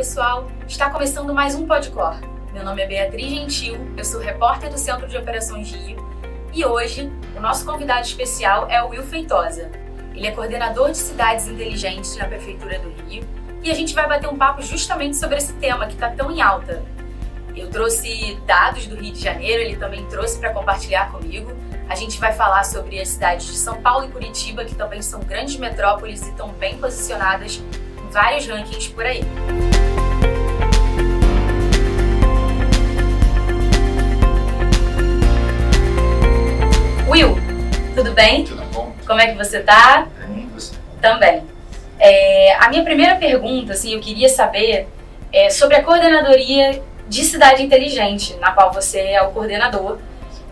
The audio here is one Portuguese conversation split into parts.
pessoal, está começando mais um Podcor. Meu nome é Beatriz Gentil, eu sou repórter do Centro de Operações Rio e hoje o nosso convidado especial é o Will Feitosa. Ele é coordenador de cidades inteligentes na Prefeitura do Rio e a gente vai bater um papo justamente sobre esse tema que está tão em alta. Eu trouxe dados do Rio de Janeiro, ele também trouxe para compartilhar comigo. A gente vai falar sobre as cidades de São Paulo e Curitiba, que também são grandes metrópoles e estão bem posicionadas em vários rankings por aí. Will, tudo bem? Tudo bom? Como é que você tá? Bem, você? Também. A minha primeira pergunta, eu queria saber sobre a coordenadoria de cidade inteligente, na qual você é o coordenador.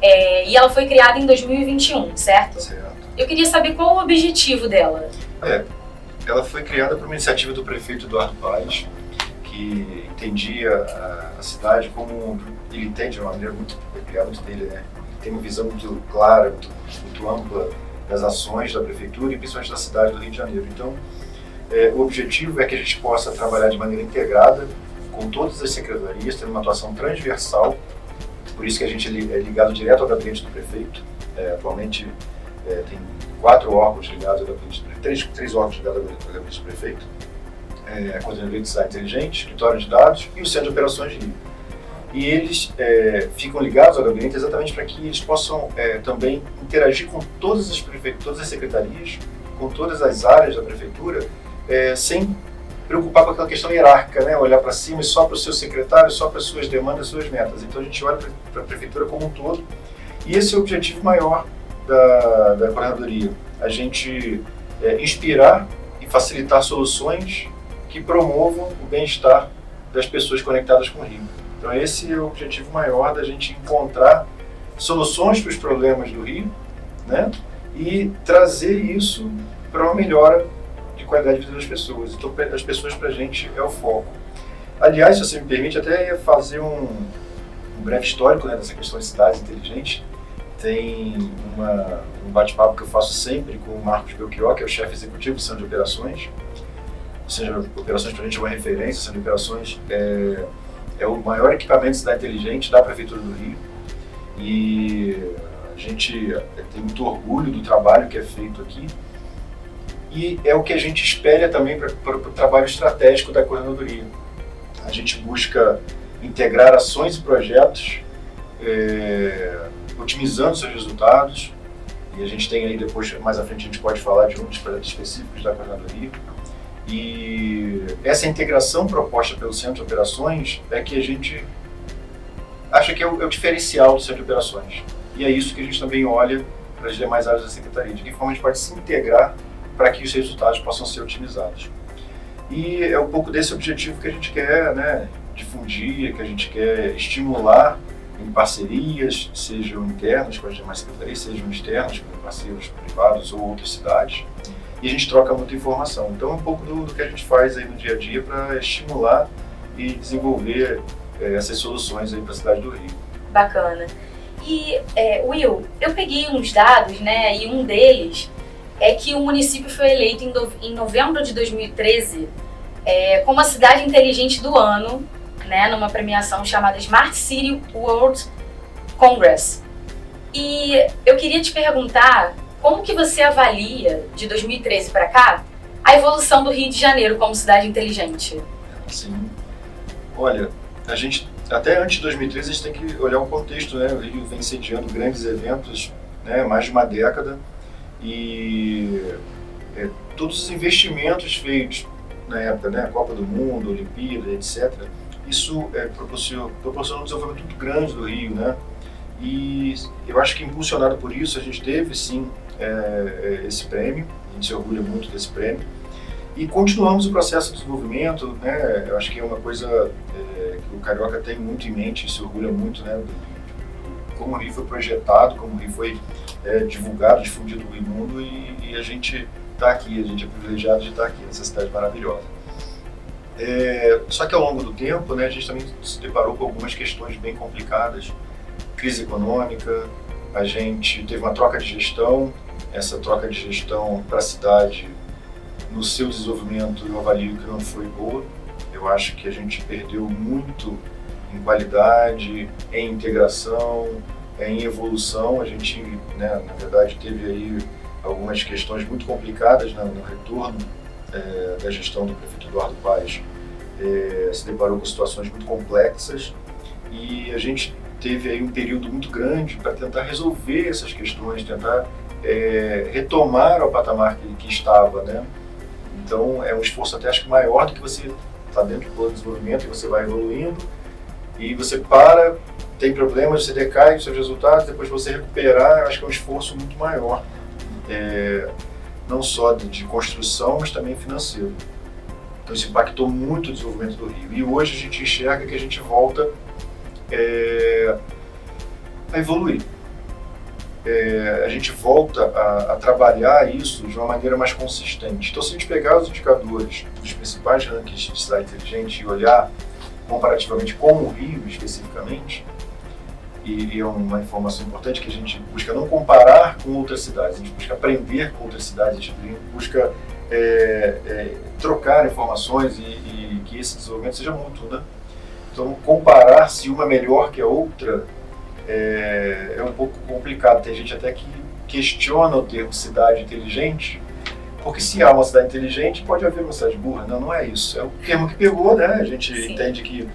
E ela foi criada em 2021, certo? Certo. Eu queria saber qual o objetivo dela. Ela foi criada por uma iniciativa do prefeito Eduardo Paes, que entendia a cidade como ele entende de uma maneira muito peculiar dele, né? Ele tem uma visão muito clara, muito ampla das ações da prefeitura e principalmente da cidade do Rio de Janeiro. Então, o objetivo é que a gente possa trabalhar de maneira integrada com todas as secretarias, tendo uma atuação transversal. Por isso que a gente é ligado direto ao gabinete do prefeito. Atualmente tem 4 órgãos ligados ao gabinete do prefeito, 3 órgãos ligados ao gabinete do prefeito. A Coordenadoria de Cidade Inteligente, Escritório de Dados e o Centro de Operações de Rio. E eles ficam ligados ao gabinete exatamente para que eles possam também interagir com todas as secretarias, com todas as áreas da prefeitura, sem preocupar com aquela questão hierárquica, né? Olhar para cima e só para o seu secretário, só para as suas demandas, suas metas. Então a gente olha para a prefeitura como um todo e esse é o objetivo maior da coordenadoria. A gente inspirar e facilitar soluções que promovam o bem-estar das pessoas conectadas com o Rio. Então esse é o objetivo maior da gente encontrar soluções para os problemas do Rio, né? E trazer isso para uma melhora de qualidade de vida das pessoas. Então, as pessoas para a gente é o foco. Aliás, se você me permite, até ia fazer um breve histórico, né, dessa questão de cidades inteligentes. Tem um bate-papo que eu faço sempre com o Marcos Belchior, que é o chefe executivo do Centro de Operações. Ou seja, operações para a gente é uma referência. O Centro de Operações é o maior equipamento de cidade inteligente da Prefeitura do Rio. E a gente tem muito orgulho do trabalho que é feito aqui. E é o que a gente espera também para o trabalho estratégico da coordenadoria. A gente busca integrar ações e projetos, otimizando seus resultados, e a gente tem aí depois, mais à frente, a gente pode falar de um dos projetos específicos da coordenadoria. E essa integração proposta pelo Centro de Operações é que a gente acha que é o diferencial do Centro de Operações. E é isso que a gente também olha para as demais áreas da Secretaria, de que forma a gente pode se integrar para que os resultados possam ser otimizados. E é um pouco desse objetivo que a gente quer, né, difundir, que a gente quer estimular em parcerias, sejam internas com as demais secretarias, sejam externas com parceiros privados ou outras cidades. E a gente troca muita informação. Então é um pouco do que a gente faz aí no dia a dia para estimular e desenvolver essas soluções aí para a cidade do Rio. Bacana. E, Will, eu peguei uns dados, né, e um deles é que o município foi eleito em novembro de 2013 como a cidade inteligente do ano, né, numa premiação chamada Smart City World Congress. E eu queria te perguntar como que você avalia, de 2013 para cá, a evolução do Rio de Janeiro como cidade inteligente? Sim. Olha, a gente, até antes de 2013, a gente tem que olhar o contexto, né? O Rio vem sediando grandes eventos, né, há mais de uma década. E todos os investimentos feitos na época, né, Copa do Mundo, Olimpíada, etc., isso proporcionou um desenvolvimento muito grande do Rio, né? E eu acho que impulsionado por isso, a gente teve sim esse prêmio, a gente se orgulha muito desse prêmio. E continuamos o processo de desenvolvimento, né? Eu acho que é uma coisa que o Carioca tem muito em mente, se orgulha muito, né, de como o Rio foi projetado, como o Rio foi divulgado, difundido no mundo, e a gente está aqui, a gente é privilegiado de estar aqui nessa cidade maravilhosa. Só que ao longo do tempo, né, a gente também se deparou com algumas questões bem complicadas, crise econômica, a gente teve uma troca de gestão, essa troca de gestão para a cidade, no seu desenvolvimento, eu avalio que não foi boa, Eu acho que a gente perdeu muito em qualidade, em integração, em evolução. A gente, né, na verdade, teve aí algumas questões muito complicadas, né, no retorno da gestão do prefeito Eduardo Paes. Se deparou com situações muito complexas e a gente teve aí um período muito grande para tentar resolver essas questões, tentar retomar ao patamar que estava, né? Então é um esforço até acho que maior do que você está dentro do plano de desenvolvimento e você vai evoluindo e você para, tem problemas, você decai os seus resultados, depois você recuperar, eu acho que é um esforço muito maior, não só de construção, mas também financeiro. Então isso impactou muito o desenvolvimento do Rio. E hoje a gente enxerga que a gente volta a evoluir. A gente volta a trabalhar isso de uma maneira mais consistente. Então, se a gente pegar os indicadores dos principais rankings de cidade inteligente e olhar comparativamente com o Rio especificamente, e é uma informação importante que a gente busca não comparar com outras cidades, a gente busca aprender com outras cidades, a gente busca trocar informações e que esse desenvolvimento seja mútuo, né? Então, comparar se uma é melhor que a outra é um pouco complicado. Tem gente até que questiona o termo cidade inteligente, porque se há uma cidade inteligente, pode haver uma cidade burra. Não, não é isso. É o termo que pegou, né? A gente Sim. entende que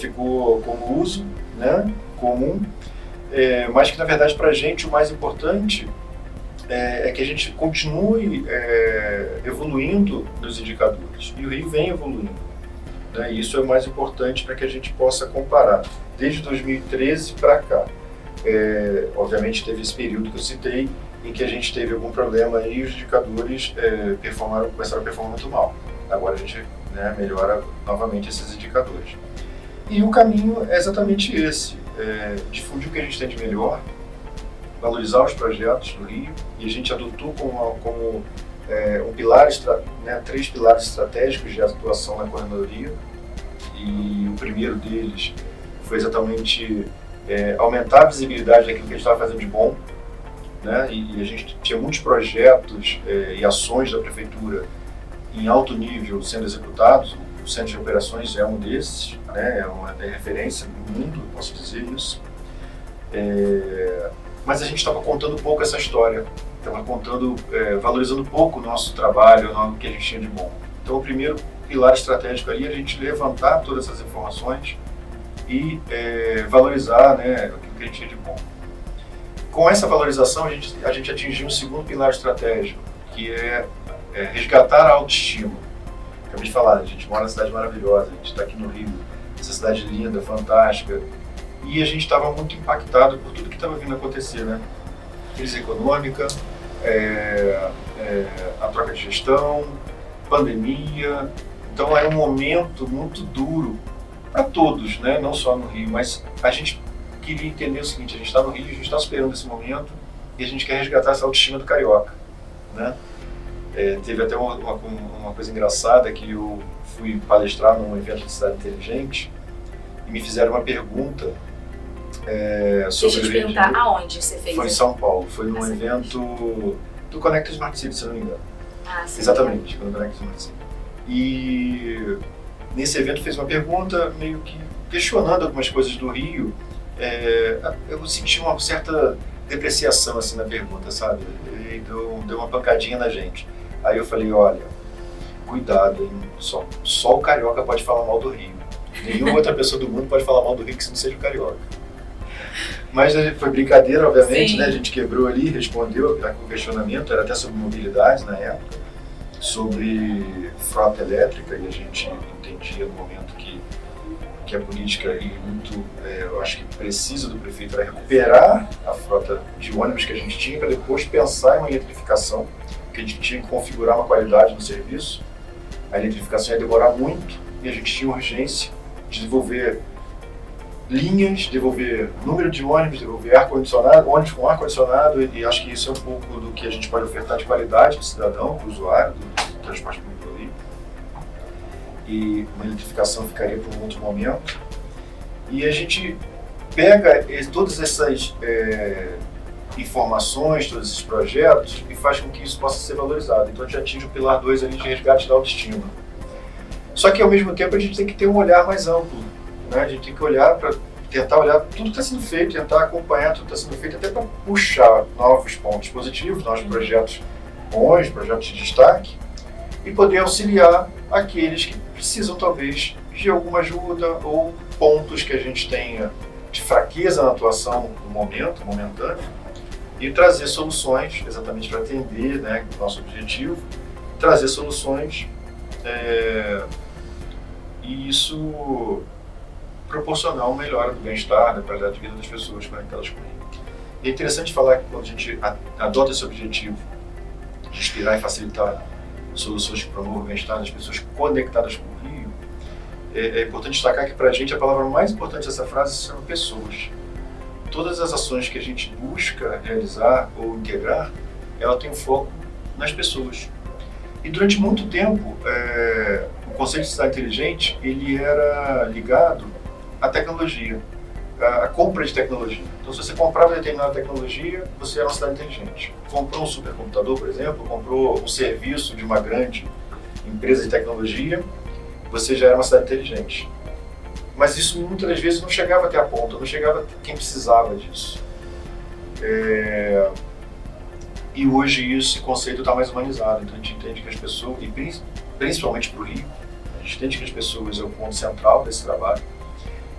ficou como uso, né? Comum, mas que na verdade para a gente o mais importante é que a gente continue evoluindo nos indicadores. E o Rio vem evoluindo, né? E isso é o mais importante para que a gente possa comparar. Desde 2013 para cá. Obviamente teve esse período que eu citei, em que a gente teve algum problema e os indicadores começaram a performar muito mal. Agora a gente, né, melhora novamente esses indicadores. E o caminho é exatamente esse, difundir o que a gente tem de melhor, valorizar os projetos do Rio, e a gente adotou como três pilares estratégicos de atuação na coordenadoria, e o primeiro deles foi exatamente aumentar a visibilidade daquilo que a gente estava fazendo de bom, né? E a gente tinha muitos projetos e ações da prefeitura em alto nível sendo executados. O Centro de Operações é um desses, né? É uma referência no mundo, posso dizer isso. Mas a gente estava contando pouco essa história, estava valorizando pouco o nosso trabalho, o que a gente tinha de bom. Então, o primeiro pilar estratégico ali é a gente levantar todas essas informações e valorizar, né, o que a gente tinha de bom. Com essa valorização, a gente atingiu um segundo pilar estratégico, que é resgatar a autoestima. Acabei de falar, a gente mora numa cidade maravilhosa, a gente está aqui no Rio, essa cidade linda, fantástica, e a gente estava muito impactado por tudo que estava vindo acontecer, né? Crise econômica, a troca de gestão, pandemia. Então era um momento muito duro para todos, né? Não só no Rio, mas a gente queria entender o seguinte: a gente está no Rio, a gente está superando esse momento e a gente quer resgatar essa autoestima do carioca, né? Teve até uma coisa engraçada, que eu fui palestrar num evento de cidade inteligente e me fizeram uma pergunta sobre... Deixa eu te perguntar, aonde você fez? Foi em São Paulo, foi num evento do Connect Smart City, se não me engano. Ah, sim. Exatamente, no Connect Smart City. E nesse evento fez uma pergunta meio que questionando algumas coisas do Rio. Eu senti uma certa depreciação assim na pergunta, sabe? E deu uma pancadinha na gente. Aí eu falei: olha, cuidado, hein? Só o carioca pode falar mal do Rio. Nenhuma outra pessoa do mundo pode falar mal do Rio que não seja o carioca. Mas foi brincadeira, obviamente, Sim. né? A gente quebrou ali, respondeu o questionamento, era até sobre mobilidade na época, sobre frota elétrica, e a gente entendia no momento que a política e muito, eu acho que precisa do prefeito era recuperar a frota de ônibus que a gente tinha para depois pensar em uma eletrificação, que a gente tinha que configurar uma qualidade no serviço. A eletrificação ia demorar muito e a gente tinha urgência de desenvolver linhas, desenvolver número de ônibus, desenvolver ar-condicionado, ônibus com ar-condicionado, e acho que isso é um pouco do que a gente pode ofertar de qualidade para o cidadão, para o usuário do transporte público ali. E uma eletrificação ficaria para um outro momento. E a gente pega todas essas informações, todos esses projetos, e faz com que isso possa ser valorizado. Então a gente atinge o pilar 2 ali de resgate da autoestima. Só que ao mesmo tempo a gente tem que ter um olhar mais amplo, né? A gente tem que olhar para tentar olhar tudo que está sendo feito, tentar acompanhar tudo que está sendo feito, até para puxar novos pontos positivos, novos projetos bons, projetos de destaque, e poder auxiliar aqueles que precisam talvez de alguma ajuda ou pontos que a gente tenha de fraqueza na atuação no momento, momentâneo, e trazer soluções exatamente para atender, né, o nosso objetivo, trazer soluções e isso proporcionar uma melhora do bem-estar, da qualidade de vida das pessoas conectadas com ele. E é interessante falar que quando a gente adota esse objetivo de inspirar e facilitar soluções que promovam o bem-estar das pessoas conectadas com o Rio, é importante destacar que para a gente a palavra mais importante dessa frase são pessoas. Todas as ações que a gente busca realizar ou integrar, ela tem um foco nas pessoas. E durante muito tempo, o conceito de cidade inteligente, ele era ligado à tecnologia, à compra de tecnologia. Então, se você comprava determinada tecnologia, você era uma cidade inteligente. Comprou um supercomputador, por exemplo, comprou um serviço de uma grande empresa de tecnologia, você já era uma cidade inteligente. Mas isso muitas das vezes não chegava até a ponta, não chegava até quem precisava disso. E hoje esse conceito está mais humanizado, então a gente entende que as pessoas, e principalmente para o Rio, a gente entende que as pessoas é o ponto central desse trabalho.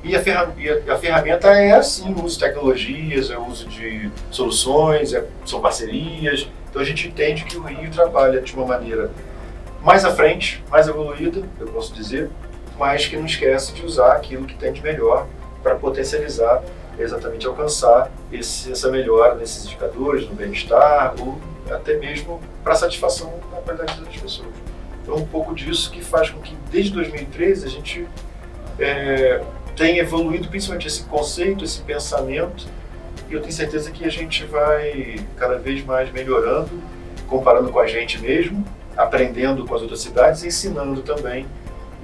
E a ferramenta é sim o uso de tecnologias, é o uso de soluções, são parcerias. Então a gente entende que o Rio trabalha de uma maneira mais à frente, mais evoluída, eu posso dizer, mas que não esquece de usar aquilo que tem de melhor para potencializar, exatamente alcançar essa melhora nesses indicadores, no bem-estar ou até mesmo para a satisfação da qualidade das pessoas. Então um pouco disso que faz com que desde 2013 a gente tenha evoluído principalmente esse conceito, esse pensamento, e eu tenho certeza que a gente vai cada vez mais melhorando, comparando com a gente mesmo, aprendendo com as outras cidades e ensinando também,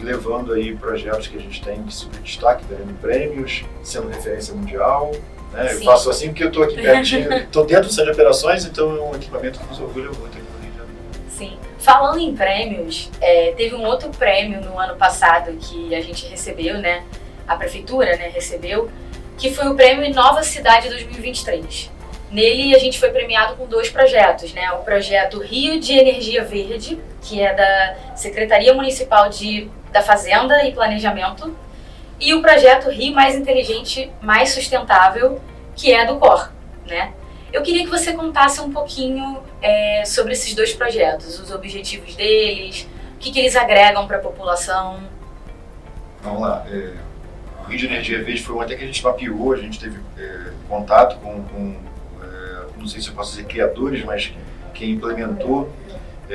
levando aí projetos que a gente tem de super destaque, ganhando prêmios, sendo referência mundial. Né? Eu faço assim porque eu estou aqui pertinho, estou dentro do centro de operações, então é um equipamento que nos orgulha muito aqui no Rio de Janeiro. Sim. Falando em prêmios, teve um outro prêmio no ano passado que a gente recebeu, né? A prefeitura, né, recebeu, que foi o prêmio Nova Cidade 2023. Nele a gente foi premiado com 2 projetos, né? O projeto Rio de Energia Verde, que é da Secretaria Municipal da Fazenda e Planejamento, e o projeto Rio Mais Inteligente, Mais Sustentável, que é do COR, né? Eu queria que você contasse um pouquinho sobre esses 2 projetos, os objetivos deles, o que eles agregam para a população. Vamos lá. O Rio de Energia Verde foi até que a gente mapeou, a gente teve contato com não sei se eu posso dizer criadores, mas quem implementou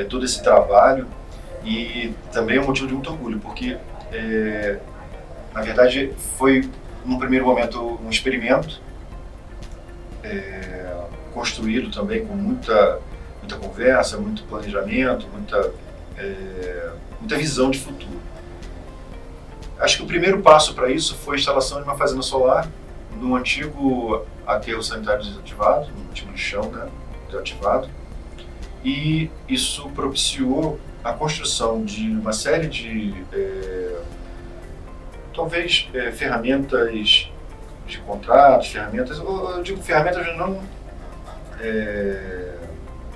todo esse trabalho, e também é um motivo de muito orgulho, porque na verdade foi num primeiro momento um experimento construído também com muita conversa, muito planejamento, muita visão de futuro. Acho que o primeiro passo para isso foi a instalação de uma fazenda solar no antigo aterro sanitário desativado, no antigo lixão, né, desativado, e isso propiciou a construção de uma série de, talvez, ferramentas de contratos, eu digo ferramentas não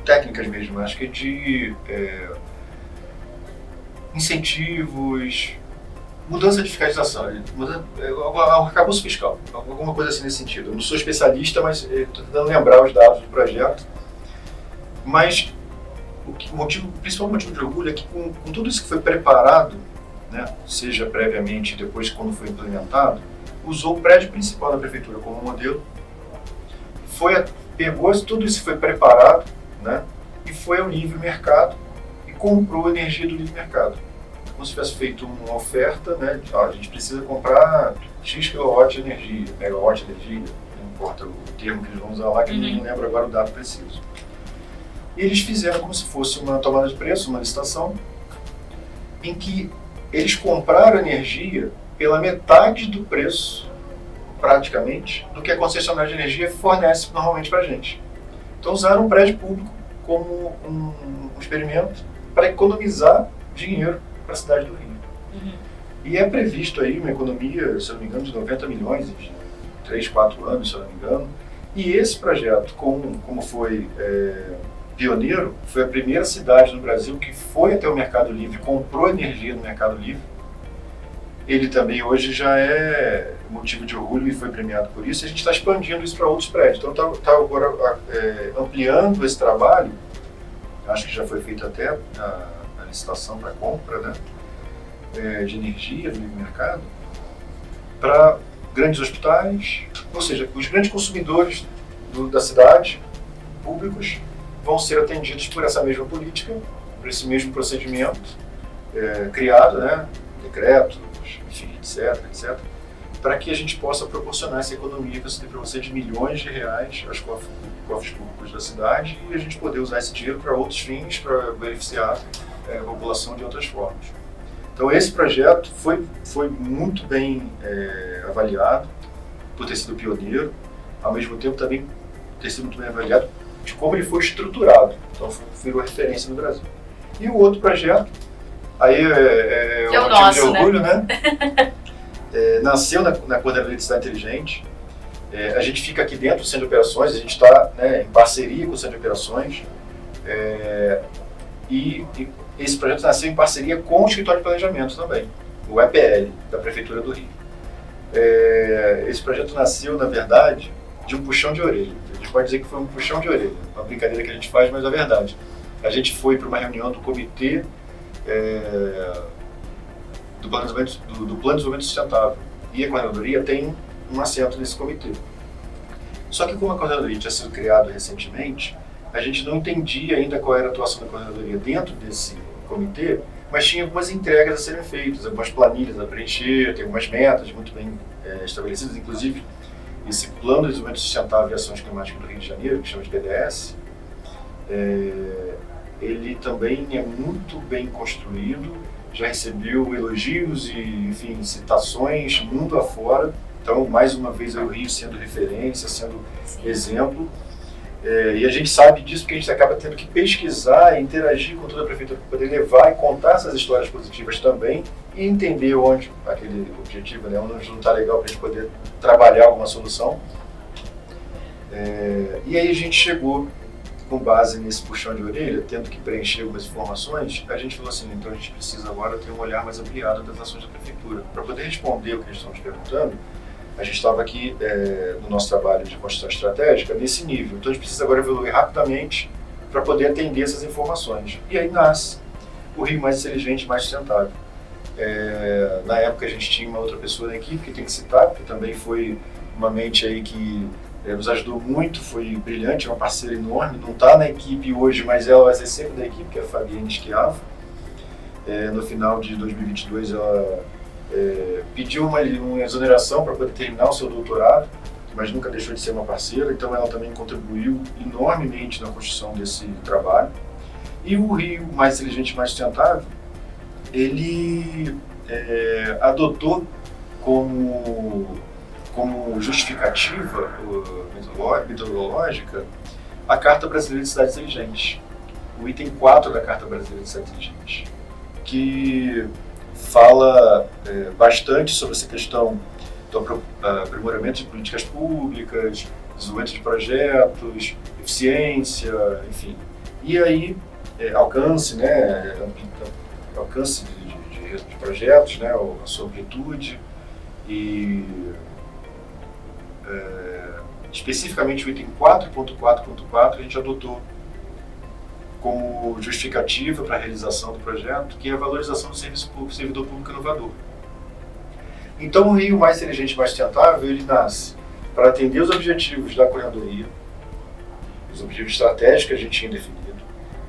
técnicas mesmo, acho que de incentivos, mudança de fiscalização, arcabouço fiscal, alguma coisa assim nesse sentido. Eu não sou especialista, mas estou tentando lembrar os dados do projeto. Mas o principal motivo de orgulho é que com tudo isso que foi preparado, né, seja previamente e depois quando foi implementado, usou o prédio principal da prefeitura como modelo, pegou tudo isso que foi preparado, né, e foi ao livre mercado e comprou energia do livre mercado. Como se tivesse feito uma oferta, né, a gente precisa comprar X kW de energia, megawatt de energia, não importa o termo que eles vão usar lá, que eu não lembro agora o dado preciso. E eles fizeram como se fosse uma tomada de preço, uma licitação, em que eles compraram energia pela metade do preço, praticamente, do que a concessionária de energia fornece normalmente para a gente. Então usaram um prédio público como um experimento para economizar dinheiro para a cidade do Rio. E é previsto aí uma economia, se eu não me engano, de 90 milhões em 3, 4 anos, se eu não me engano. E esse projeto, como foi pioneiro, foi a primeira cidade no Brasil que foi até o Mercado Livre, comprou energia no Mercado Livre. Ele também hoje já é motivo de orgulho e foi premiado por isso. E a gente está expandindo isso para outros prédios. Então está agora ampliando esse trabalho. Acho que já foi feita até a licitação para compra, né, de energia no livre mercado, para grandes hospitais, ou seja, os grandes consumidores da cidade, públicos, vão ser atendidos por essa mesma política, por esse mesmo procedimento criado, né, decretos, enfim, etc, para que a gente possa proporcionar essa economia que eu citei para você de milhões de reais aos cofres públicos da cidade e a gente poder usar esse dinheiro para outros fins, para beneficiar a população de outras formas. Então esse projeto foi muito bem avaliado por ter sido pioneiro, ao mesmo tempo também ter sido muito bem avaliado de como ele foi estruturado, então virou referência no Brasil. E o outro projeto, aí é um motivo de orgulho, né? Nasceu na Coordenadoria de Cidade Inteligente. A gente fica aqui dentro do Centro de Operações, a gente está, né, em parceria com o Centro de Operações, e esse projeto nasceu em parceria com o Escritório de Planejamento também, o EPL, da Prefeitura do Rio. Esse projeto nasceu, na verdade, de um puxão de orelha. A gente pode dizer que foi um puxão de orelha, uma brincadeira que a gente faz, mas é verdade. A gente foi para uma reunião do Comitê do Plano de Desenvolvimento Sustentável, e a Coordenadoria tem um assento nesse comitê. Só que como a Coordenadoria tinha sido criada recentemente, a gente não entendia ainda qual era a atuação da Coordenadoria dentro desse comitê, mas tinha algumas entregas a serem feitas, algumas planilhas a preencher, tem algumas metas muito bem estabelecidas, inclusive esse Plano de Desenvolvimento Sustentável e Ações Climáticas do Rio de Janeiro, que chama de PDS, ele também é muito bem construído, já recebeu elogios e, enfim, citações mundo afora. Então, mais uma vez, o Rio sendo referência, sendo exemplo. E a gente sabe disso porque a gente acaba tendo que pesquisar e interagir com toda a prefeitura para poder levar e contar essas histórias positivas também e entender onde aquele objetivo, né, onde não está legal para a gente poder trabalhar alguma solução. E aí a gente chegou, com base nesse puxão de orelha, tendo que preencher algumas informações, a gente falou assim, então a gente precisa agora ter um olhar mais ampliado das ações da prefeitura. Para poder responder o que eles estão nos perguntando, a gente estava aqui no nosso trabalho de construção estratégica nesse nível. Então a gente precisa agora evoluir rapidamente para poder atender essas informações. E aí nasce o Rio Mais Inteligente, Mais Sustentável. Na época a gente tinha uma outra pessoa na equipe que tem que citar, porque também foi uma mente aí que nos ajudou muito, foi brilhante, é uma parceira enorme, não está na equipe hoje, mas ela vai ser sempre da equipe, que é a Fabienne Schiavo. No final de 2022 ela pediu uma exoneração para poder terminar o seu doutorado, mas nunca deixou de ser uma parceira, então ela também contribuiu enormemente na construção desse trabalho. E o Rio Mais Inteligente, Mais Sustentável, ele adotou como justificativa metodológica a Carta Brasileira de Cidades Inteligentes, o item 4 da Carta Brasileira de Cidades Inteligentes, que fala bastante sobre essa questão do aprimoramento de políticas públicas, desenvolvimento de projetos, eficiência, enfim. E aí, alcance, né, alcance de projetos, né, a sua amplitude e especificamente o item 4.4.4 a gente adotou como justificativa para a realização do projeto, que é a valorização do serviço público, servidor público inovador. Então o Rio Mais Inteligente, Mais Sustentável, ele nasce para atender os objetivos da Coordenadoria, os objetivos estratégicos que a gente tinha definido.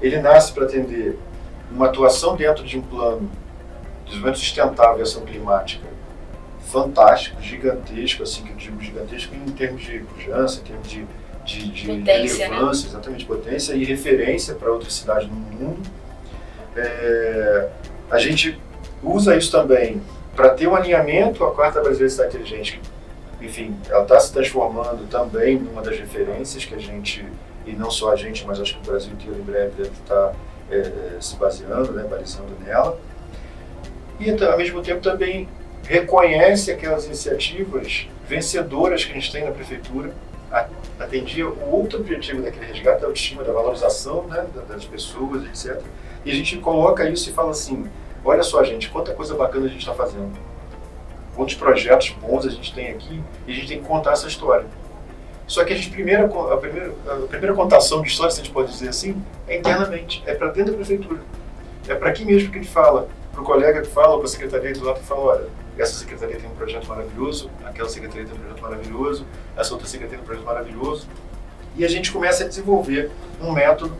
Ele nasce para atender uma atuação dentro de um plano de desenvolvimento sustentável e ação climática fantástico, gigantesco, assim que eu digo gigantesco em termos de pujança, em termos de potência, relevância, né? Exatamente, potência e referência para outras cidades no mundo. A gente usa isso também para ter um alinhamento com a Carta Brasileira de Cidade Inteligente, que, enfim, ela está se transformando também numa das referências que a gente, e não só a gente, mas acho que o Brasil inteiro em breve deve estar se baseando, né, balizando nela. e ao mesmo tempo também reconhece aquelas iniciativas vencedoras que a gente tem na prefeitura, atendia o outro objetivo daquele resgate, da autoestima, da valorização, né, das pessoas, etc. E a gente coloca isso e fala assim, olha só, gente, quanta coisa bacana a gente está fazendo, quantos projetos bons a gente tem aqui, e a gente tem que contar essa história. Só que a primeira contação de história, se a gente pode dizer assim, é internamente, é para dentro da prefeitura. É para aqui mesmo que a gente fala, para o colega que fala, para a secretaria do lado que fala, olha, essa secretaria tem um projeto maravilhoso, aquela secretaria tem um projeto maravilhoso, essa outra secretaria tem um projeto maravilhoso. E a gente começa a desenvolver um método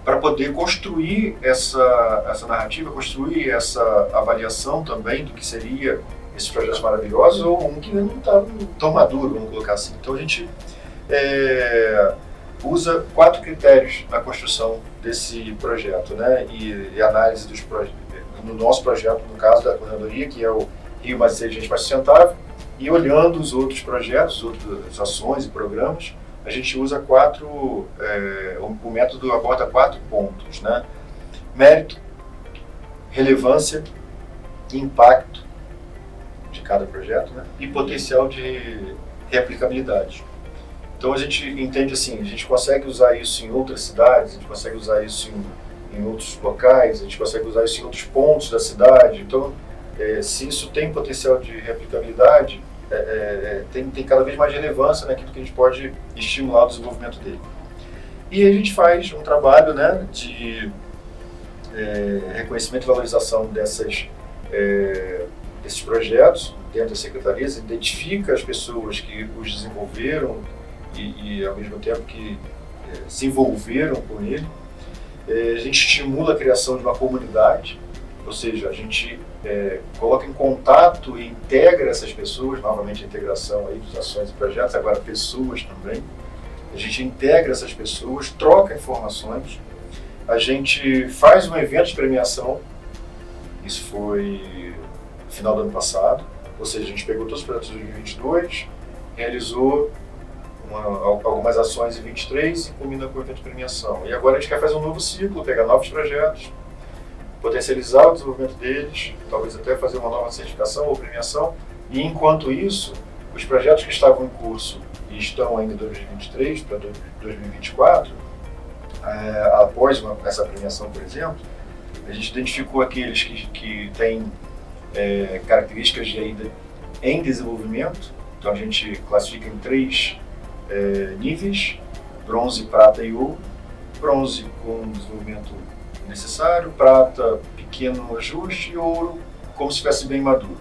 para poder construir essa narrativa, construir essa avaliação também do que seria esses projetos maravilhosos, ou um que não está tão maduro, vamos colocar assim. Então a gente usa 4 critérios na construção desse projeto, né? E análise dos projetos. No nosso projeto, no caso da coordenadoria, que é o Rio Mais Inteligente, Mais Sustentável, e olhando os outros projetos, outras ações e programas, a gente usa o método aborda 4 pontos, né? Mérito, relevância, impacto de cada projeto, né? E potencial de reaplicabilidade. Então a gente entende assim, a gente consegue usar isso em outras cidades, a gente consegue usar isso em outros locais, a gente consegue usar isso em outros pontos da cidade. Então, se isso tem potencial de reaplicabilidade, tem cada vez mais relevância naquilo que a gente pode estimular o desenvolvimento dele. E a gente faz um trabalho, né, de reconhecimento e valorização desses projetos dentro das secretarias, identifica as pessoas que os desenvolveram e ao mesmo tempo que se envolveram com ele. A gente estimula a criação de uma comunidade, ou seja, a gente coloca em contato e integra essas pessoas, novamente a integração aí das ações e projetos, agora pessoas também. A gente integra essas pessoas, troca informações, a gente faz um evento de premiação, isso foi no final do ano passado, ou seja, a gente pegou todos os projetos de 2022, realizou algumas ações em 23 e culmina com o evento de premiação. E agora a gente quer fazer um novo ciclo, pegar novos projetos, potencializar o desenvolvimento deles, talvez até fazer uma nova certificação ou premiação. E enquanto isso, os projetos que estavam em curso e estão ainda em 2023 para 2024, após essa premiação, por exemplo, a gente identificou aqueles que têm características de ainda em desenvolvimento. Então a gente classifica em 3 níveis: bronze, prata e ouro. Bronze com o desenvolvimento necessário, prata pequeno ajuste e ouro como se estivesse bem maduro.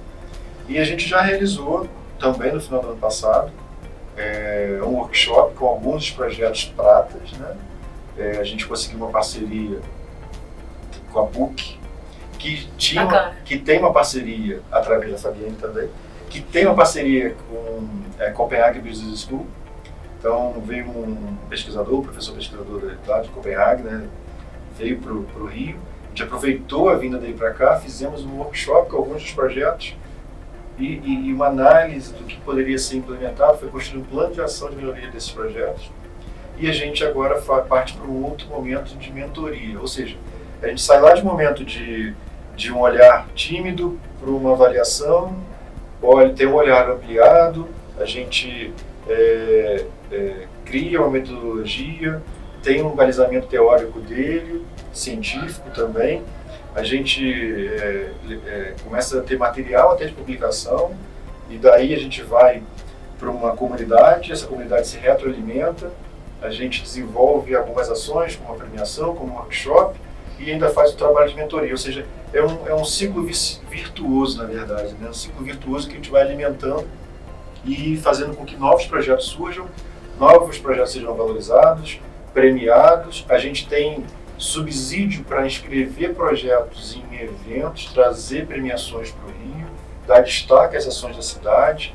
E a gente já realizou também no final do ano passado um workshop com alguns dos projetos pratas, né? A gente conseguiu uma parceria com a PUC, que tem uma parceria através da Fabienne também, que tem uma parceria com a Copenhagen Business School. Então veio um pesquisador, professor pesquisador lá de Copenhague, né? Veio para o Rio, a gente aproveitou a vinda dele para cá, fizemos um workshop com alguns dos projetos e uma análise do que poderia ser implementado, foi construído um plano de ação de melhoria desses projetos. E a gente agora parte para um outro momento de mentoria, ou seja, a gente sai lá de um momento de um olhar tímido para uma avaliação, tem um olhar ampliado, a gente cria uma metodologia, tem um balizamento teórico dele, científico também, a gente começa a ter material até de publicação, e daí a gente vai para uma comunidade, essa comunidade se retroalimenta, a gente desenvolve algumas ações, como a premiação, como um workshop, e ainda faz o trabalho de mentoria, ou seja, é um ciclo virtuoso, na verdade, né? Um ciclo virtuoso que a gente vai alimentando e fazendo com que novos projetos surjam, novos projetos sejam valorizados, premiados. A gente tem subsídio para inscrever projetos em eventos, trazer premiações para o Rio, dar destaque às ações da cidade,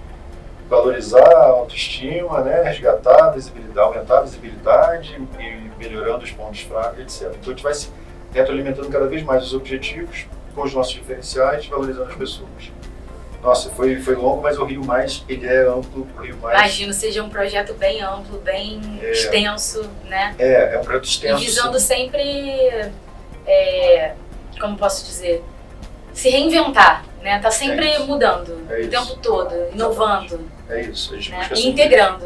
valorizar a autoestima, né? Resgatar a visibilidade, aumentar a visibilidade e melhorando os pontos fracos, etc. Então a gente vai se retroalimentando cada vez mais os objetivos com os nossos diferenciais, valorizando as pessoas. Nossa, foi longo, mas o Rio Mais, ele é amplo, o Rio Mais... Imagino, seja um projeto bem amplo, bem extenso, né? É um projeto extenso. E visando sempre como posso dizer, se reinventar, né? Tá sempre mudando, o tempo todo, inovando. É isso, a gente busca e integrando,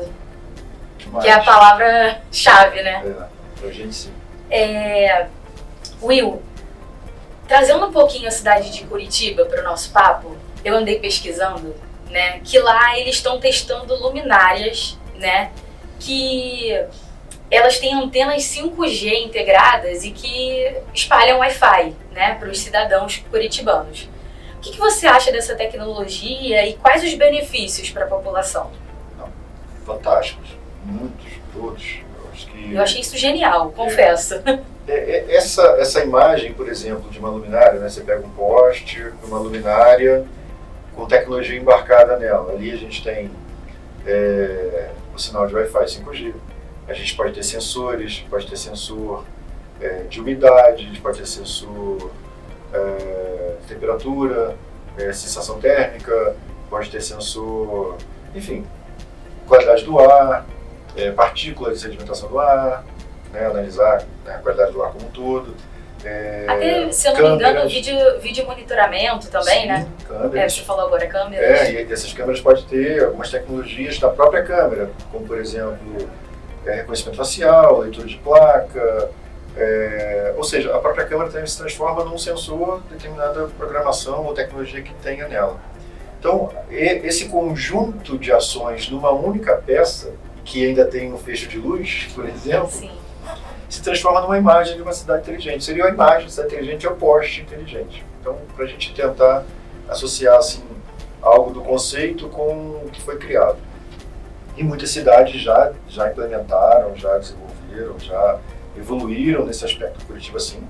que é a palavra-chave, né? Pra gente sim. Will, trazendo um pouquinho a cidade de Curitiba para o nosso papo, eu andei pesquisando, né, que lá eles estão testando luminárias, né, que elas têm antenas 5G integradas e que espalham Wi-Fi, né, para os cidadãos curitibanos. O que você acha dessa tecnologia e quais os benefícios para a população? Fantásticos, muitos, todos. Eu achei isso genial, confesso. Essa imagem, por exemplo, de uma luminária, né? Você pega um poste, uma luminária com tecnologia embarcada nela. Ali a gente tem o sinal de Wi-Fi 5G. A gente pode ter sensores, pode ter sensor de umidade, a gente pode ter sensor de temperatura, sensação térmica, pode ter sensor, enfim, qualidade do ar, partículas de sedimentação do ar, né, analisar a qualidade do ar como um todo. Até, se eu não me engano, vídeo monitoramento também, sim, né? Câmeras. Você falou agora câmeras. E essas câmeras podem ter algumas tecnologias da própria câmera, como por exemplo, reconhecimento facial, leitura de placa, ou seja, a própria câmera também se transforma num sensor de determinada programação ou tecnologia que tenha nela. Então, esse conjunto de ações numa única peça, que ainda tem um fecho de luz, por exemplo, sim, se transforma numa imagem de uma cidade inteligente. Seria a imagem de cidade inteligente ao poste inteligente. Então, para a gente tentar associar assim, algo do conceito com o que foi criado. E muitas cidades já implementaram, já desenvolveram, já evoluíram nesse aspecto. Curitiba, sim,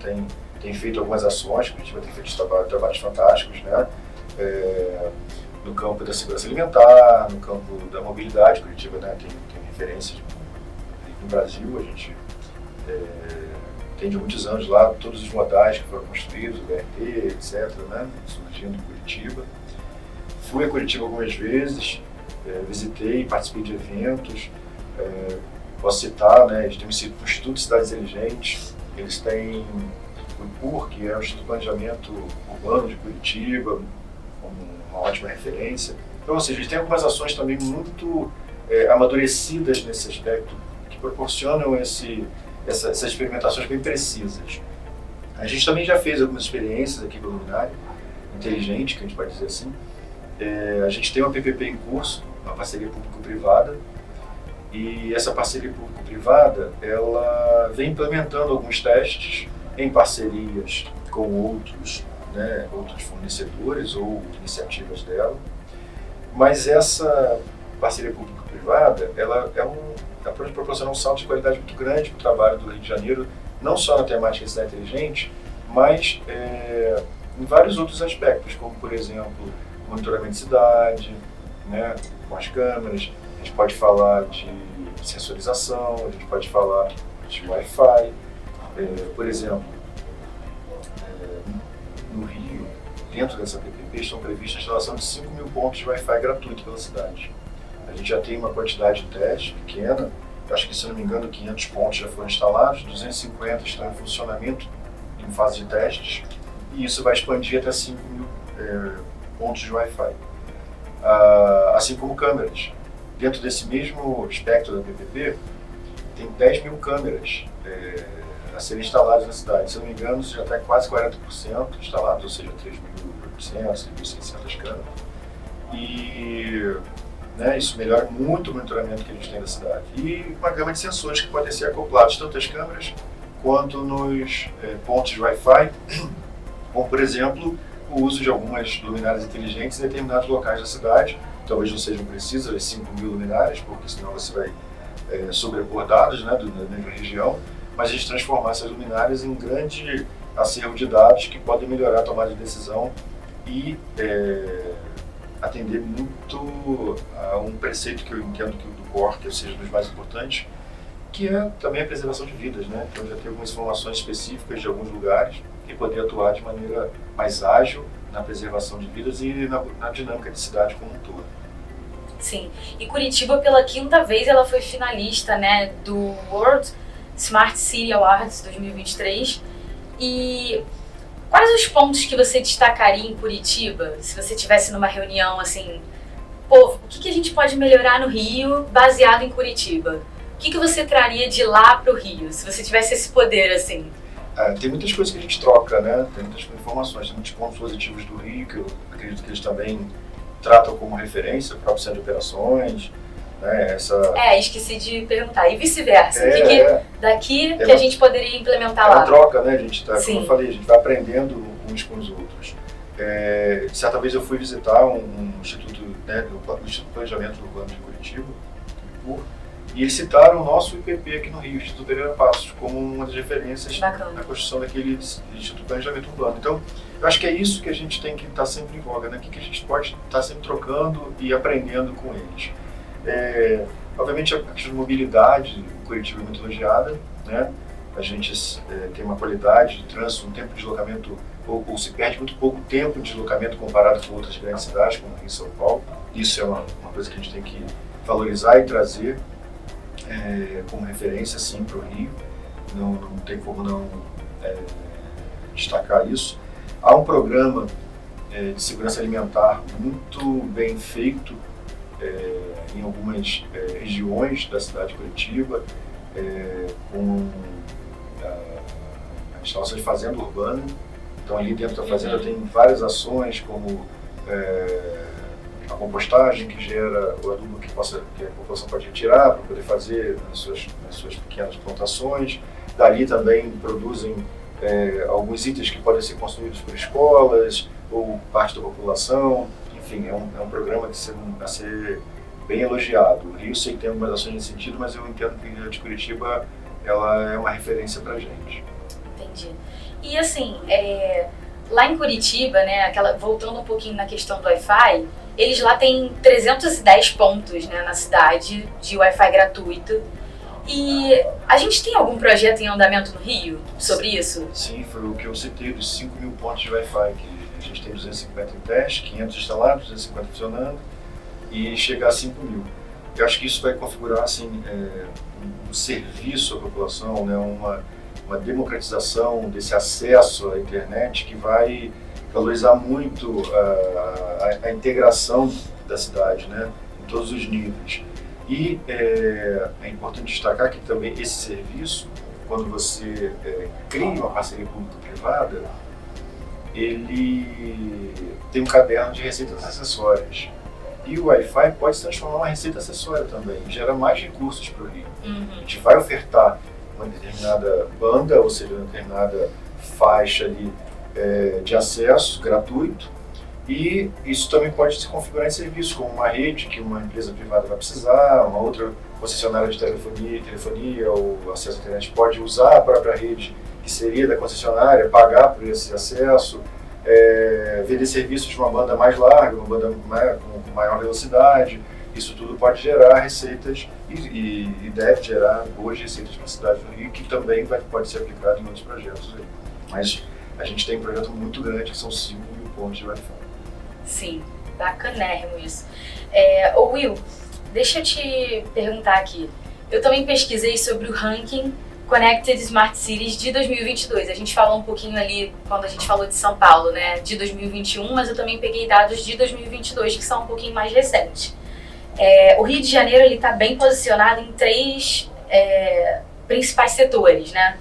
tem feito algumas ações, Curitiba tem feito trabalhos fantásticos, né? No campo da segurança alimentar, no campo da mobilidade. Curitiba, né, tem referências no Brasil, a gente tem de muitos anos lá todos os modais que foram construídos, o BRT, etc., né, surgindo em Curitiba. Fui a Curitiba algumas vezes, visitei, participei de eventos, posso citar, né, eles têm o Instituto de Cidades Inteligentes, eles têm o IPUR, que é o Instituto de Planejamento Urbano de Curitiba, uma ótima referência. Então, ou seja, eles têm algumas ações também muito amadurecidas nesse aspecto, que proporcionam essas experimentações bem precisas. A gente também já fez algumas experiências aqui com a luminária inteligente, que a gente pode dizer assim. A gente tem uma PPP em curso, uma parceria público-privada, e essa parceria público-privada, ela vem implementando alguns testes em parcerias com outros fornecedores ou iniciativas dela, mas essa parceria público-privada, ela pode proporcionar um salto de qualidade muito grande para o trabalho do Rio de Janeiro, não só na temática de cidade inteligente, mas em vários outros aspectos, como por exemplo, monitoramento de cidade, né, com as câmeras, a gente pode falar de sensorização, a gente pode falar de Wi-Fi, por exemplo, no Rio, dentro dessa PPP, estão previstas a instalação de 5.000 pontos de Wi-Fi gratuito pela cidade. A gente já tem uma quantidade de teste pequena, acho que, se não me engano, 500 pontos já foram instalados, 250 estão em funcionamento em fase de testes, e isso vai expandir até 5.000 pontos de Wi-Fi. Assim como câmeras. Dentro desse mesmo espectro da PPP, tem 10.000 câmeras a serem instaladas na cidade. Se eu não me engano, já está quase 40% instalados, ou seja, 3.800, 3.600 câmeras. E isso melhora muito o monitoramento que a gente tem da cidade. E uma gama de sensores que podem ser acoplados tanto às câmeras quanto nos pontos de Wi-Fi, como, por exemplo, o uso de algumas luminárias inteligentes em determinados locais da cidade. Talvez não sejam precisas as 5.000 luminárias, porque senão você vai sobrepor dados, né, da mesma região, mas a gente transformar essas luminárias em grande acervo de dados que podem melhorar a tomada de decisão e atender muito a um preceito que eu entendo que o do COR que seja um dos mais importantes, que é também a preservação de vidas, né? Então já tem algumas informações específicas de alguns lugares e poder atuar de maneira mais ágil na preservação de vidas e na dinâmica de cidade como um todo. Sim, e Curitiba pela 5ª vez ela foi finalista, né, do World Smart City Awards 2023. E quais os pontos que você destacaria em Curitiba, se você estivesse numa reunião assim, pô, o que a gente pode melhorar no Rio baseado em Curitiba? O que você traria de lá para o Rio, se você tivesse esse poder assim? Tem muitas coisas que a gente troca, né? Tem muitas informações, tem muitos pontos positivos do Rio, que eu acredito que eles também tratam como referência, o próprio centro de operações, né? Esqueci de perguntar. E vice-versa. O que daqui que a gente poderia implementar lá? É uma troca, né? A gente tá, Sim. como eu falei, a gente vai aprendendo uns com os outros. Certa vez eu fui visitar um instituto, né, o Instituto de Planejamento Urbano de Curitiba, e eles citaram o nosso IPP aqui no Rio, o Instituto Pereira Passos, como uma das referências na construção daquele Instituto de Planejamento Urbano. Então, eu acho que é isso que a gente tem que estar sempre em voga, né? O que a gente pode estar sempre trocando e aprendendo com eles. Obviamente, a questão de mobilidade, Curitiba é muito elogiada, né? A gente tem uma qualidade de trânsito, um tempo de deslocamento, ou se perde muito pouco tempo de deslocamento comparado com outras grandes cidades, como Rio e São Paulo. Isso é uma coisa que a gente tem que valorizar e trazer como referência, sim, para o Rio. Não tem como não destacar isso. Há um programa de segurança alimentar muito bem feito em algumas regiões da cidade de Curitiba, com a instalação de fazenda urbana. Então, ali dentro da fazenda tem várias ações, como a compostagem, que gera o adubo que a população pode retirar para poder fazer nas suas pequenas plantações. Dali também produzem alguns itens que podem ser construídos por escolas ou parte da população. Enfim, é um programa que a ser bem elogiado. O Rio sei que tem algumas ações nesse sentido, mas eu entendo que a de Curitiba ela é uma referência para a gente. Entendi. E assim, lá em Curitiba, né, voltando um pouquinho na questão do Wi-Fi, eles lá têm 310 pontos, né, na cidade de Wi-Fi gratuito. E a gente tem algum projeto em andamento no Rio sobre isso? Sim, foi o que eu citei, dos 5 mil pontos de Wi-Fi, que a gente tem 250 em teste, 500 instalados, 250 funcionando, e chegar a 5 mil. Eu acho que isso vai configurar assim, um serviço à população, né, uma democratização desse acesso à internet que vai valorizar muito a integração da cidade, né, em todos os níveis. E é importante destacar que também esse serviço, quando você cria uma parceria público-privada, ele tem um caderno de receitas acessórias. E o Wi-Fi pode se transformar em uma receita acessória também, gera mais recursos para o Rio. A gente vai ofertar uma determinada banda, ou seja, uma determinada faixa ali, de acesso gratuito, e isso também pode se configurar em serviços, como uma rede que uma empresa privada vai precisar, uma outra concessionária de telefonia ou acesso à internet pode usar a própria rede que seria da concessionária, pagar por esse acesso, vender serviços de uma banda mais larga, uma banda com maior velocidade. Isso tudo pode gerar receitas e deve gerar boas receitas para a cidade do Rio, que também pode ser aplicado em outros projetos aí. Mas a gente tem um projeto muito grande, que são 5 mil pontos de Wi-Fi. Sim, bacanérrimo isso. Will, deixa eu te perguntar aqui. Eu também pesquisei sobre o ranking Connected Smart Cities de 2022. A gente falou um pouquinho ali, quando a gente falou de São Paulo, né, de 2021, mas eu também peguei dados de 2022, que são um pouquinho mais recentes. O Rio de Janeiro está bem posicionado em 3 principais setores, né?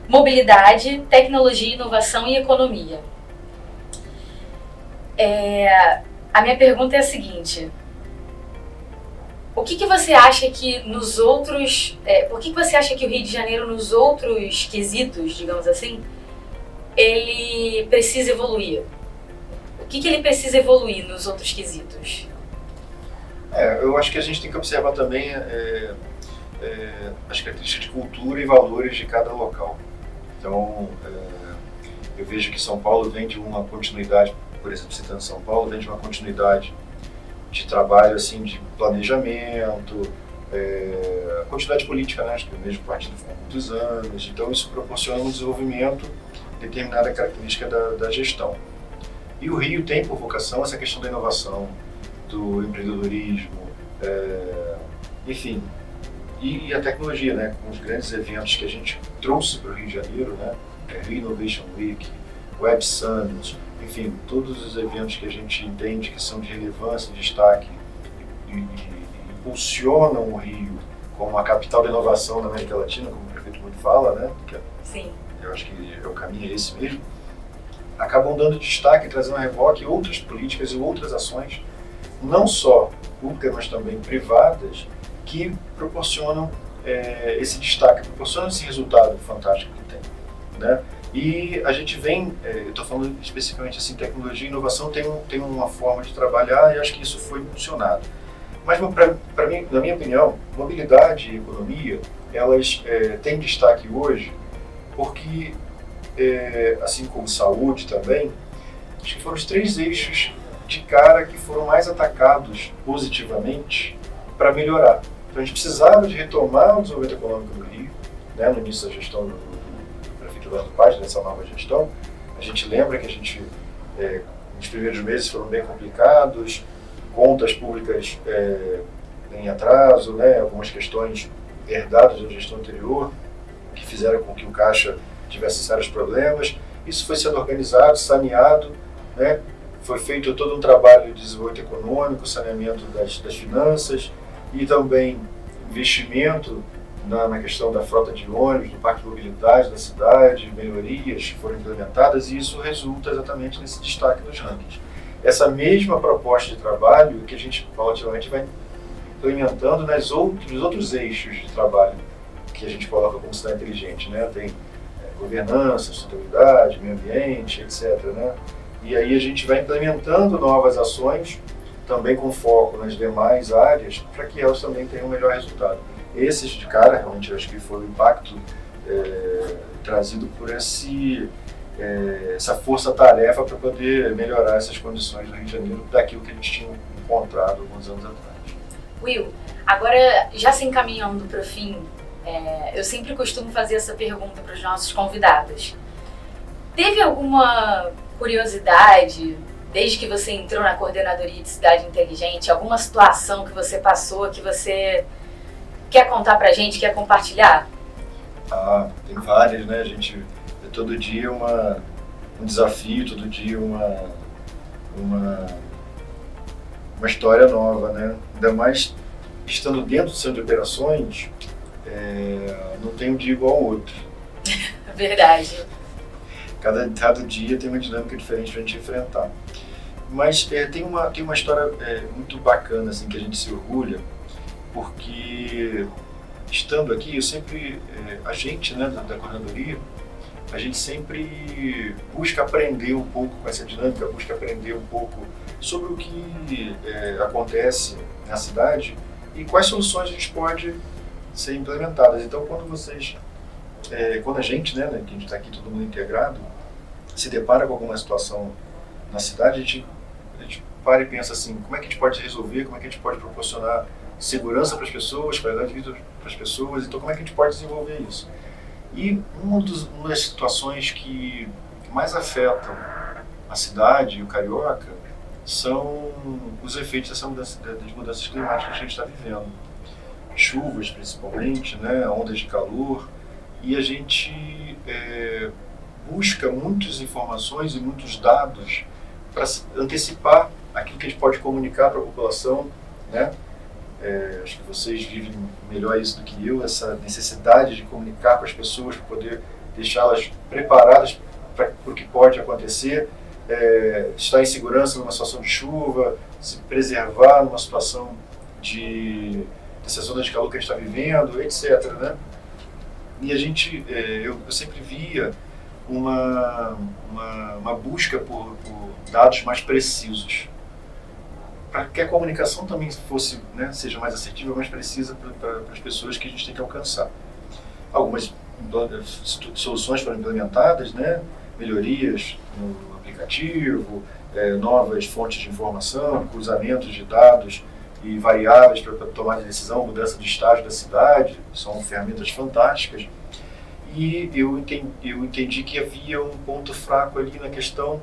Mobilidade, tecnologia, inovação e economia. A minha pergunta é a seguinte: o que você acha que nos outros... por que você acha que o Rio de Janeiro, nos outros quesitos, digamos assim, ele precisa evoluir? O que ele precisa evoluir nos outros quesitos? Eu acho que a gente tem que observar também as características de cultura e valores de cada local. Então, eu vejo que São Paulo vem de uma continuidade, por exemplo, citando São Paulo, vem de uma continuidade de trabalho, assim, de planejamento, continuidade política, né? Acho que o mesmo partido foi há muitos anos, então isso proporciona um desenvolvimento de determinada característica da gestão. E o Rio tem por vocação essa questão da inovação, do empreendedorismo, enfim, e a tecnologia, né, com os grandes eventos que a gente trouxe para o Rio de Janeiro, né, Rio Innovation Week, Web Summit, enfim, todos os eventos que a gente entende que são de relevância, de destaque e impulsionam o Rio como a capital da inovação da América Latina, como o prefeito muito fala, né? Sim. Eu acho que o caminho é esse mesmo, acabam dando destaque, trazendo a reboque outras políticas e outras ações, não só públicas, mas também privadas, que proporcionam esse destaque, proporcionam esse resultado fantástico que tem, né? E a gente vem, eu estou falando especificamente assim, tecnologia e inovação tem uma forma de trabalhar e acho que isso foi impulsionado. Mas, para mim, na minha opinião, mobilidade e economia, elas têm destaque hoje porque, assim como saúde também, acho que foram os 3 eixos de cara que foram mais atacados positivamente para melhorar. Então a gente precisava de retomar o desenvolvimento econômico do Rio, né, no início da gestão do prefeito Eduardo Paes, nessa nova gestão. A gente lembra que nos primeiros meses foram bem complicados, contas públicas em atraso, né, algumas questões herdadas da gestão anterior, que fizeram com que o Caixa tivesse sérios problemas. Isso foi sendo organizado, saneado, né? Foi feito todo um trabalho de desenvolvimento econômico, saneamento das finanças e também investimento na questão da frota de ônibus, do parque de mobilidade da cidade, melhorias foram implementadas e isso resulta exatamente nesse destaque dos rankings. Essa mesma proposta de trabalho que a gente paulatinamente vai implementando nos outros eixos de trabalho que a gente coloca como cidade inteligente, né? Tem governança, sustentabilidade, meio ambiente, etc., né? E aí a gente vai implementando novas ações, também com foco nas demais áreas, para que elas também tenham um melhor resultado. Esses de cara, realmente, eu acho que foi o impacto trazido por essa força-tarefa para poder melhorar essas condições do Rio de Janeiro daquilo que a gente tinha encontrado alguns anos atrás. Will, agora já se encaminhando para o fim, eu sempre costumo fazer essa pergunta para os nossos convidados. Teve alguma curiosidade, desde que você entrou na Coordenadoria de Cidade Inteligente, alguma situação que você passou, que você quer contar pra gente, quer compartilhar? Tem várias, né? A gente todo dia um desafio, todo dia uma história nova, né? Ainda mais estando dentro do centro de operações, não tem um dia igual ao outro. Verdade. Cada dia tem uma dinâmica diferente para a gente enfrentar. Mas tem uma história muito bacana assim, que a gente se orgulha, porque estando aqui, a gente, né, da coordenadoria, a gente sempre busca aprender um pouco com essa dinâmica, busca aprender um pouco sobre o que acontece na cidade e quais soluções a gente pode ser implementadas. Então, quando a gente, né, que a gente está aqui todo mundo integrado, se depara com alguma situação na cidade, a gente para e pensa assim, como é que a gente pode resolver, como é que a gente pode proporcionar segurança para as pessoas, qualidade de vida para as pessoas, então como é que a gente pode desenvolver isso? E uma das situações que mais afetam a cidade e o carioca são os efeitos das mudanças climáticas que a gente está vivendo. Chuvas, principalmente, né, ondas de calor, e a gente busca muitas informações e muitos dados para antecipar aquilo que a gente pode comunicar para a população, né? Acho que vocês vivem melhor isso do que eu, essa necessidade de comunicar com as pessoas para poder deixá-las preparadas para o que pode acontecer, estar em segurança numa situação de chuva, se preservar numa situação dessa zona de calor que a gente está vivendo, etc., né? E a gente, eu sempre via uma busca por dados mais precisos, para que a comunicação também fosse, né, seja mais assertiva, mais precisa para as pessoas que a gente tem que alcançar. Algumas soluções foram implementadas, né, melhorias no aplicativo, novas fontes de informação, cruzamentos de dados e variáveis para tomar de decisão, mudança de estágio da cidade, são ferramentas fantásticas. E eu entendi que havia um ponto fraco ali na questão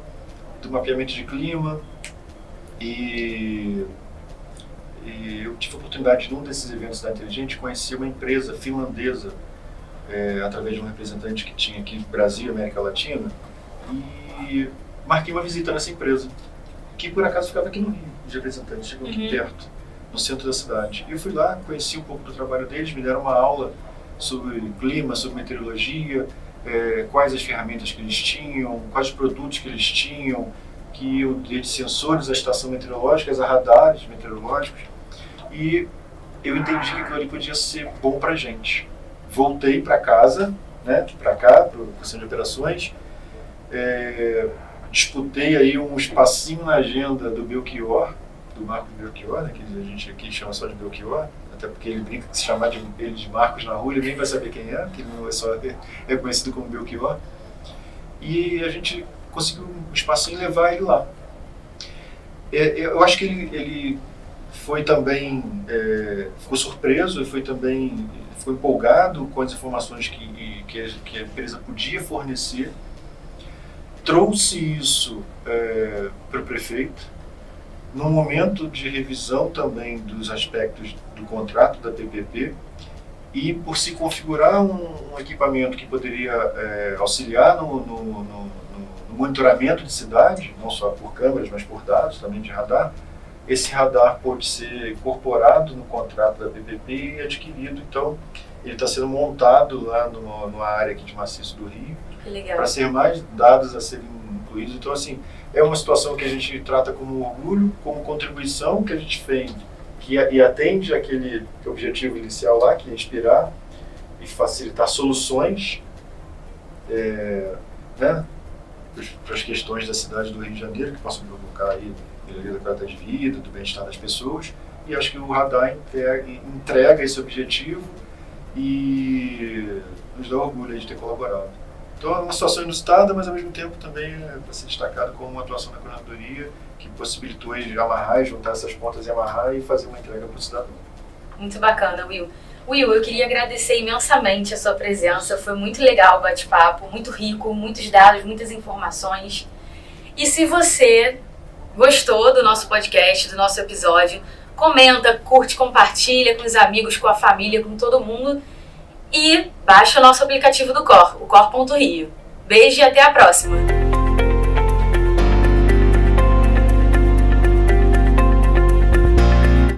do mapeamento de clima, e eu tive a oportunidade, num desses eventos da Inteligente, conhecer uma empresa finlandesa, através de um representante que tinha aqui no Brasil, América Latina, e marquei uma visita nessa empresa, que por acaso ficava aqui no Rio, de representante, chegou aqui perto, no centro da cidade. E eu fui lá, conheci um pouco do trabalho deles, me deram uma aula sobre clima, sobre meteorologia, quais as ferramentas que eles tinham, quais os produtos que eles tinham, que iam desde sensores à estação meteorológica, a radares meteorológicos, e eu entendi que aquilo ali podia ser bom pra gente. Voltei para casa, né, para cá, para o centro de operações, disputei aí um espacinho na agenda do Belchior, do Marcos Belchior, né, que a gente aqui chama só de Belchior, até porque ele brinca que se chamar ele de Marcos na rua, ele nem vai saber quem é, que ele não é só conhecido como Belchior. E a gente conseguiu um espacinho levar ele lá. Eu acho que ele foi também, ficou surpreso, e ficou empolgado com as informações que a empresa podia fornecer, trouxe isso para o prefeito, num momento de revisão também dos aspectos do contrato da PPP, e por se configurar um equipamento que poderia auxiliar no monitoramento de cidade, não só por câmeras, mas por dados também de radar. Esse radar pode ser incorporado no contrato da PPP e adquirido. Então, ele está sendo montado lá numa área aqui de Maciço do Rio, para ser mais dados a serem incluídos. Então, assim, é uma situação que a gente trata como orgulho, como contribuição que a gente fez, e atende aquele objetivo inicial lá, que é inspirar e facilitar soluções, né, para as questões da cidade do Rio de Janeiro, que possam provocar aí melhoria da qualidade de vida, do bem-estar das pessoas. E acho que o radar entrega esse objetivo e nos dá orgulho de ter colaborado. Então é uma situação inusitada, mas ao mesmo tempo também é para ser destacado como uma atuação da coordenadoria que possibilitou de amarrar e juntar essas pontas e amarrar e fazer uma entrega para o cidadão. Muito bacana, Will. Will, eu queria agradecer imensamente a sua presença, foi muito legal o bate-papo, muito rico, muitos dados, muitas informações. E se você gostou do nosso podcast, do nosso episódio, comenta, curte, compartilha com os amigos, com a família, com todo mundo. E baixa o nosso aplicativo do COR, o COR.Rio. Beijo e até a próxima!